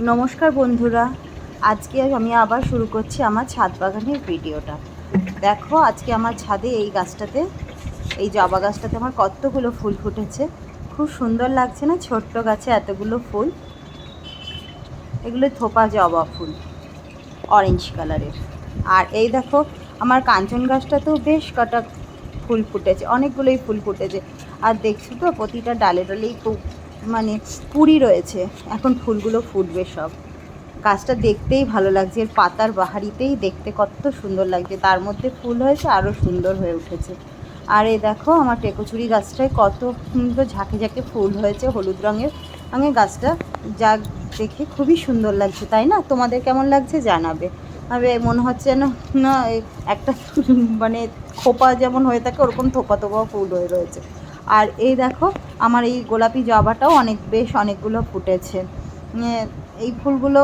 নমস্কার বন্ধুরা, আজকে আমি আবার শুরু করছি আমার ছাদ বাগানের ভিডিওটা। দেখো আজকে আমার ছাদে এই গাছটাতে, এই জবা গাছটাতে আমার কতগুলো ফুল ফুটেছে। খুব সুন্দর লাগছে না ছোট্ট গাছে এতগুলো ফুল? এগুলো থোপা জবা ফুল, অরেঞ্জ কালারের। আর এই দেখো আমার কাঞ্চন গাছটাতেও বেশ কটা ফুল ফুটেছে, অনেকগুলোই ফুল ফুটেছে। আর দেখছি তো প্রতিটা ডালে ডালেই খুব কুড়ি রয়েছে। এখন ফুলগুলো ফুটবে সব। গাছটা দেখতেই ভালো লাগছে, এর পাতার বাহারিতেই দেখতে কত সুন্দর লাগছে, তার মধ্যে ফুল হয়েছে আরও সুন্দর হয়ে উঠেছে। আর এই দেখো আমার টেকোচুরি গাছটায় কত সুন্দর ঝাঁকে ঝাঁকে ফুল হয়েছে হলুদ রঙের। গাছটা যা দেখে খুবই সুন্দর লাগছে, তাই না? তোমাদের কেমন লাগছে জানাবে। তবে মনে হচ্ছে না একটা খোপা যেমন হয়ে থাকে ওরকম থোপা থোপা ফুল হয়ে রয়েছে। আর এই দেখো আমার এই গোলাপি জবাটাও অনেকগুলো ফুটেছে। এই ফুলগুলো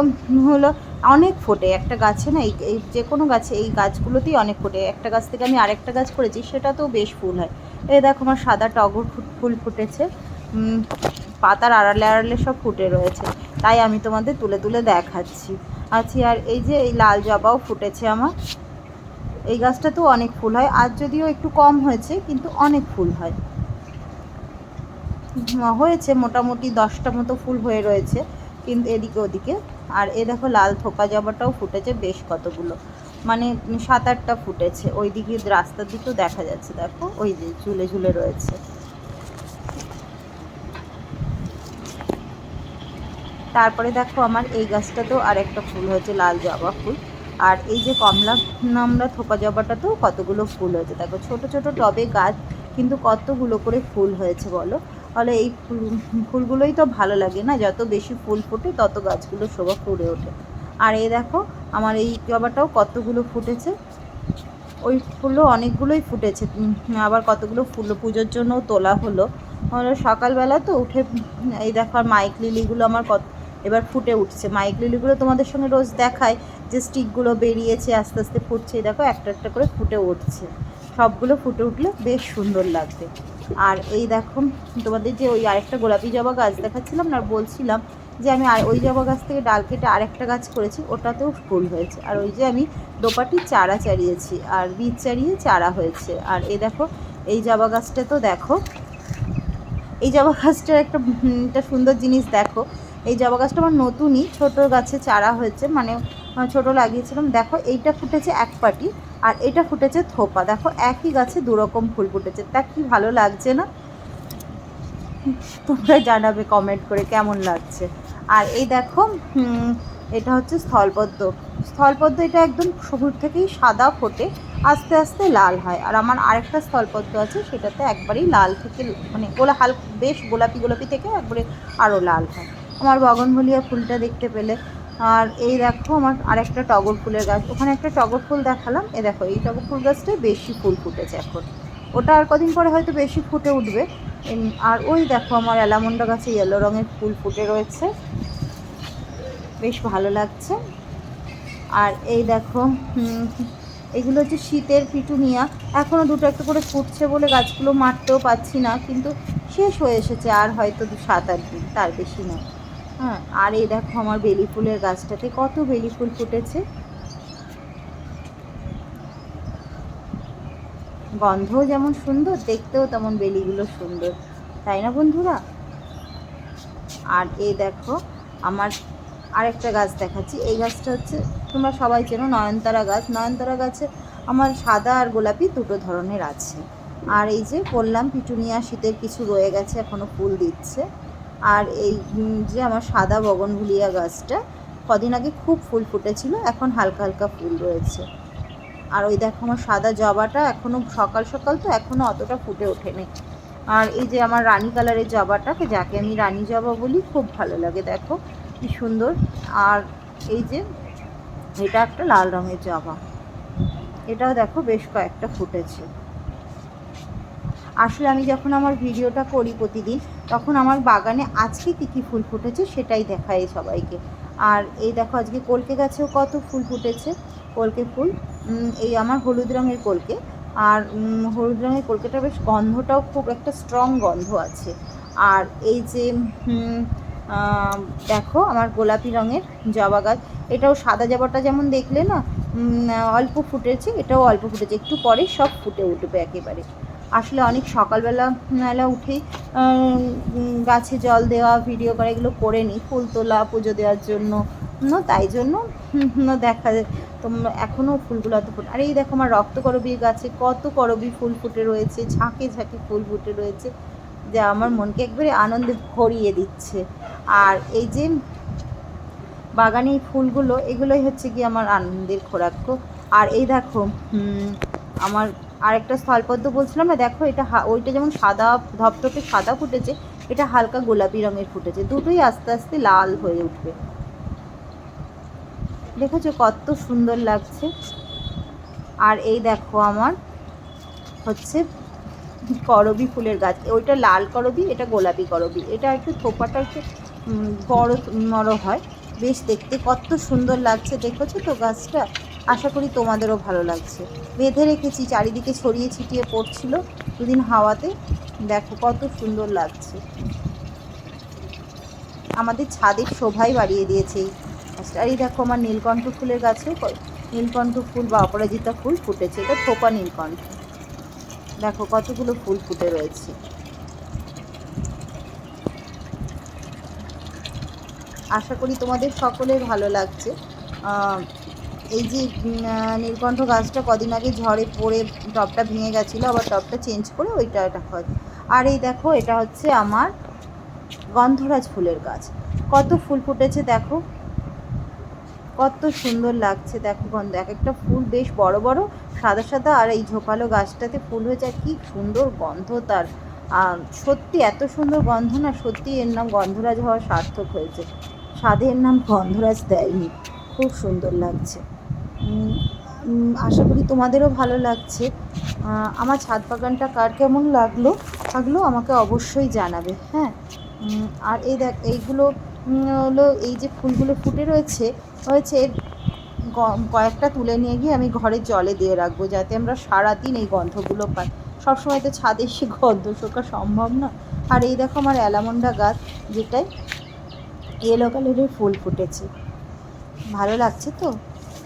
হলো অনেক ফোটে একটা গাছে না, এই যে কোনো গাছে, এই গাছগুলোতেই অনেক ফোটে। একটা গাছ থেকে আমি আরেকটা গাছ করেছি, সেটাতেও বেশ ফুল হয়। এই দেখো আমার সাদা টগর ফুল ফুটেছে, পাতার আড়ালে আড়ালে সব ফুটে রয়েছে, তাই আমি তোমাদের তুলে তুলে দেখাচ্ছি। আর এই যে এই লাল জবাও ফুটেছে আমার। এই গাছটাতেও অনেক ফুল হয়, আজ যদিও একটু কম হয়েছে কিন্তু অনেক ফুল হয় হয়েছে, মোটামুটি 10টা মতো ফুল হয়ে রয়েছে কিন্তু এদিকে ওদিকে। আর এ দেখো লাল থোপা জবাটাও ফুটেছে বেশ কতগুলো, 7-8টা ফুটেছে। ওই দিকে রাস্তার দিকেও দেখা যাচ্ছে, দেখো ওই যে ঝুলে ঝুলে রয়েছে। তারপরে দেখো আমার এই গাছটাতেও আরেকটা ফুল হয়েছে, লাল জবা ফুল। আর এই যে কমলা নামড়া থোপা জবাটাতেও কতগুলো ফুল হয়েছে, দেখো ছোট ছোট টবে গাছ কিন্তু কতগুলো করে ফুল হয়েছে বলো। তাহলে এই ফুলগুলোই তো ভালো লাগে না, যত বেশি ফুল ফোটে তত গাছগুলো শোভা ফুটে ওঠে। আর এই দেখো আমার এই জবাটাও কতগুলো ফুটেছে, ওই ফুলও অনেকগুলোই ফুটেছে। আবার কতগুলো ফুল পুজোর জন্যও তোলা হলো। সকালবেলা তো উঠে এই দেখো আর মাইক লিলিগুলো আমার এবার ফুটে উঠছে। মাইক লিলিগুলো তোমাদের সঙ্গে রোজ দেখায় যে স্টিকগুলো বেরিয়েছে, আস্তে আস্তে ফুটছে। দেখো একটা একটা করে ফুটে উঠছে, সবগুলো ফুটে উঠলে বেশ সুন্দর লাগবে। আর এই দেখো তোমাদের যে ওই আরেকটা গোলাপি জবা গাছ দেখাচ্ছিলাম না, বলছিলাম যে আমি আর ওই জবা গাছ থেকে ডাল কেটে আরেকটা গাছ করেছি, ওটাতেও ফুল হয়েছে। আর ওই যে আমি দোপাটির চারা চারিয়েছি আর বীজ চারিয়ে চারা হয়েছে। আর এই দেখো এই জবা গাছটা তো দেখো, এই জবা গাছটার একটা সুন্দর জিনিস দেখো। এই জবা গাছটা আমার নতুনই, ছোট গাছে চারা হয়েছে, ছোট লাগিয়েছিলাম। দেখো এইটা ফুটেছে এক পাটি আর এটা ফুটেছে থোপা। দেখো একই গাছে দুরকম ফুল ফুটেছে, তা কি ভালো লাগছে না? তোমরা জানাবে কমেন্ট করে কেমন লাগছে। আর এই দেখো এটা হচ্ছে স্থলপদ্ম। এটা একদম শুরুর থেকেই সাদা ফোটে, আস্তে আস্তে লাল হয়। আর আমার আরেকটা স্থলপদ্ম আছে, সেটাতে একবারেই লাল থেকে বেশ গোলাপি গোলাপি থেকে একবারে আরও লাল হয়। আমার বগনভলিয়া ফুলটা দেখতে পেলে। আর এই দেখো আমার আরেকটা টগর ফুলের গাছ, ওখানে একটা টগর ফুল দেখালাম। দেখো এই টগর ফুল গাছটায় বেশি ফুল ফুটেছে এখন, ওটা আর কদিন পরে হয়তো বেশি ফুটে উঠবে। আর ওই দেখো আমার অ্যালামন্ডা গাছে ইয়েলো রঙের ফুল ফুটে রয়েছে, বেশ ভালো লাগছে। আর এই দেখো এগুলো হচ্ছে শীতের পিটুনিয়া, এখনও দুটো একটা করে ফুটছে বলে গাছগুলো মারতেও পাচ্ছি না, কিন্তু শেষ হয়ে এসেছে আর হয়তো 7-8 দিন, তার বেশি নয়। হ্যাঁ, আর এই দেখো আমার বেলি ফুলের গাছটাতে কত বেলি ফুল ফুটেছে, গন্ধও যেমন সুন্দর, দেখতেও তেমন বেলিগুলো সুন্দর, তাই না বন্ধুরা? আর এই দেখো আমার আরেকটা গাছ দেখাচ্ছি। এই গাছটা হচ্ছে তোমরা সবাই চেনো, নয়নতারা গাছ। নয়নতারা গাছে আমার সাদা আর গোলাপি দুটো ধরনের আছে। আর এই যে বললাম পিটুনিয়া শীতের কিছু রয়ে গেছে, এখনও ফুল দিচ্ছে। আর এই যে আমার সাদা বগনভুলিয়া গাছটা কদিন আগে খুব ফুল ফুটেছিল, এখন হালকা হালকা ফুল রয়েছে। আর ওই দেখো আমার সাদা জবাটা এখনও সকাল সকাল তো এখনও অতটা ফুটে ওঠেনি। আর এই যে আমার রানী কালারের জবাটাকে, যাকে আমি রানী জবা বলি, খুব ভালো লাগে, দেখো কি সুন্দর। আর এই যে এটা একটা লাল রঙের জবা, এটাও দেখো বেশ কয়েকটা ফুটেছে। আসলে আমি যখন আমার ভিডিওটা করি প্রতিদিন, তখন আমার বাগানে আজকে কী কী ফুল ফুটেছে সেটাই দেখাই সবাইকে। আর এই দেখো আজকে কলকে গাছেও কত ফুল ফুটেছে, কলকে ফুল। এই আমার হলুদ রঙের কলকে। আর হলুদ রঙের কলকেটা বেশ গন্ধটাও খুব একটা স্ট্রং গন্ধ আছে। আর এই যে দেখো আমার গোলাপি রঙের জবা গাছ, এটাও সাদা জবাটা যেমন দেখলে না অল্প ফুটেছে, এটাও অল্প ফুটেছে, একটু পরে সব ফুটে উঠবে একেবারে। আসলে অনেক সকালবেলা উঠেই গাছে জল দেওয়া, ভিডিও করা, এগুলো করে নিই, ফুল তোলা, পুজো দেওয়ার জন্য, তাই জন্য দেখা যায় তোমরা এখনও ফুলগুলো এত ফুটে। আর এই দেখো আমার রক্তকরবীর গাছে কত করবী ফুল ফুটে রয়েছে, ঝাঁকে ঝাঁকে ফুল ফুটে রয়েছে, যা আমার মনকে একবারে আনন্দে ভরিয়ে দিচ্ছে। আর এই যে বাগানে এই ফুলগুলো, এগুলোই হচ্ছে কি আমার আনন্দের খোরাক। আর এই দেখো আমার আরেকটা স্থলপদ্ম বলছিলাম না, দেখো এটা ওইটা যেমন সাদা ধপধপে সাদা ফুটেছে, এটা হালকা গোলাপি রঙের ফুটেছে, দুটোই আস্তে আস্তে লাল হয়ে উঠবে। দেখেছো কত সুন্দর লাগছে। আর এই দেখো আমার হচ্ছে করবী ফুলের গাছ, ওইটা লাল করবী, এটা গোলাপি করবী, এটা একটু থোপাটা একটু বড় নরম হয়, বেশ দেখতে কত সুন্দর লাগছে। দেখেছো তো গাছটা? আশা করি তোমাদেরও ভালো লাগছে। বেঁধে রেখেছি, চারিদিকে ছড়িয়ে ছিটিয়ে পড়ছিল দুদিন হাওয়াতে, দেখো কত সুন্দর লাগছে। আমাদের ছাদের শোভাই বাড়িয়ে দিয়েছে এই গাছটা। আর এই দেখো আমার নীলকণ্ঠ ফুলের গাছে নীলকণ্ঠ ফুল বা অপরাজিতা ফুল ফুটেছে, এটা থোপা নীলকণ্ঠ, দেখো কতগুলো ফুল ফুটে রয়েছে। আশা করি তোমাদের সকলের ভালো লাগছে। এই যে নীলকণ্ঠ গাছটা কদিন আগে ঝড়ে পড়ে টবটা ভেঙে গেছিলো, আবার টবটা চেঞ্জ করে এটা হয়। আর এই দেখো এটা হচ্ছে আমার গন্ধরাজ ফুলের গাছ, কত ফুল ফুটেছে দেখো, কত সুন্দর লাগছে। দেখো এক একটা ফুল বেশ বড় বড় সাদা সাদা, আর এই ঝোপালো গাছটাতে ফুল হয়েছে, আর কি সুন্দর গন্ধ তার। সত্যি এত সুন্দর গন্ধ না, সত্যি এর নাম গন্ধরাজ হওয়া সার্থক হয়েছে, স্বাদের নাম গন্ধরাজ দেয়নি, খুব সুন্দর লাগছে। আশা করি তোমাদেরও ভালো লাগছে। আমার ছাদ বাগানটা কার কেমন লাগলো আমাকে অবশ্যই জানাবে, হ্যাঁ। আর এই দেখ এইগুলো হলো, এই যে ফুলগুলো ফুটে রয়েছে কয়েকটা তুলে নিয়ে গিয়ে আমি ঘরে জলে দিয়ে রাখবো, যাতে আমরা সারাদিন এই গন্ধগুলো পাই। সবসময় তো ছাদে এসে গন্ধ শোকা সম্ভব না। আর এই দেখো আমার অ্যালামন্ডা গাছ, যেটায় ইয়েলো কালারের ফুল ফুটেছে, ভালো লাগছে তো?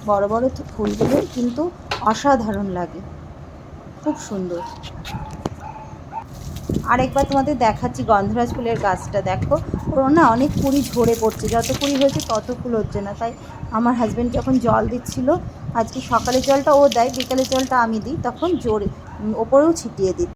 বড় বড় ফুলগুলো কিন্তু অসাধারণ লাগে, খুব সুন্দর। আরেকবার তোমাদের দেখাচ্ছি গন্ধরাজ ফুলের গাছটা, দেখো ওর না অনেক কুড়ি ঝরে পড়ছে, যত কুড়ি হয়েছে তত ফুল হচ্ছে না, তাই আমার হাজব্যান্ড যখন জল দিচ্ছিল, আজকে সকালের জলটা ও দেয়, বিকালের জলটা আমি দিই, তখন জোরে ওপরেও ছিটিয়ে দিই।